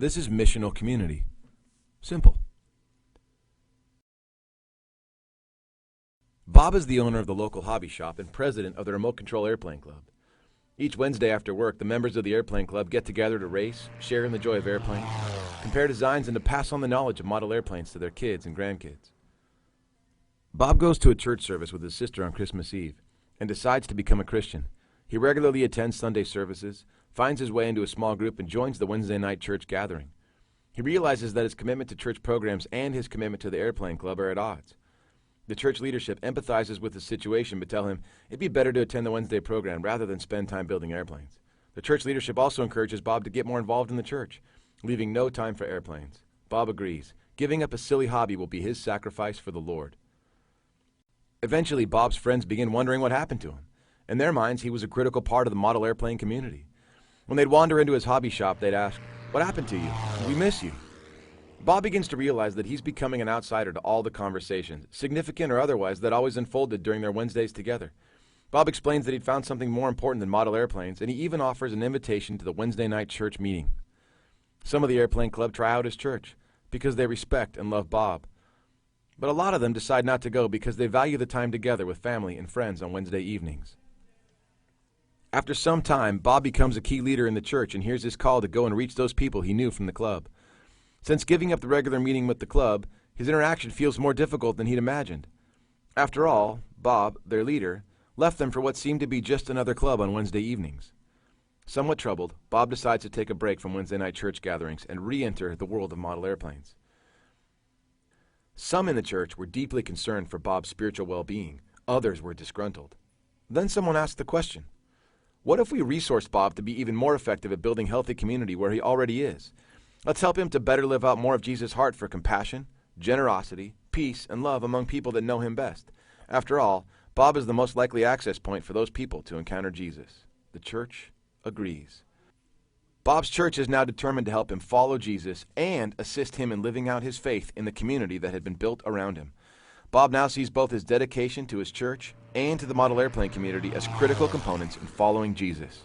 This is Missional Community. Simple. Bob is the owner of the local hobby shop and president of the Remote Control Airplane Club. Each Wednesday after work, the members of the airplane club get together to race, share in the joy of airplanes, compare designs, and to pass on the knowledge of model airplanes to their kids and grandkids. Bob goes to a church service with his sister on Christmas Eve and decides to become a Christian. He regularly attends Sunday services, finds his way into a small group, and joins the Wednesday night church gathering. He realizes that his commitment to church programs and his commitment to the airplane club are at odds. The church leadership empathizes with the situation but tell him it'd be better to attend the Wednesday program rather than spend time building airplanes. The church leadership also encourages Bob to get more involved in the church, leaving no time for airplanes. Bob agrees. Giving up a silly hobby will be his sacrifice for the Lord. Eventually, Bob's friends begin wondering what happened to him. In their minds, he was a critical part of the model airplane community. When they'd wander into his hobby shop, they'd ask, "What happened to you? We miss you." Bob begins to realize that he's becoming an outsider to all the conversations, significant or otherwise, that always unfolded during their Wednesdays together. Bob explains that he'd found something more important than model airplanes, and he even offers an invitation to the Wednesday night church meeting. Some of the airplane club try out his church because they respect and love Bob. But a lot of them decide not to go because they value the time together with family and friends on Wednesday evenings. After some time, Bob becomes a key leader in the church and hears his call to go and reach those people he knew from the club. Since giving up the regular meeting with the club, his interaction feels more difficult than he'd imagined. After all, Bob, their leader, left them for what seemed to be just another club on Wednesday evenings. Somewhat troubled, Bob decides to take a break from Wednesday night church gatherings and re-enter the world of model airplanes. Some in the church were deeply concerned for Bob's spiritual well-being. Others were disgruntled. Then someone asked the question, what if we resourced Bob to be even more effective at building healthy community where he already is? Let's help him to better live out more of Jesus' heart for compassion, generosity, peace, and love among people that know him best. After all, Bob is the most likely access point for those people to encounter Jesus. The church agrees. Bob's church is now determined to help him follow Jesus and assist him in living out his faith in the community that had been built around him. Bob now sees both his dedication to his church and to the model airplane community as critical components in following Jesus.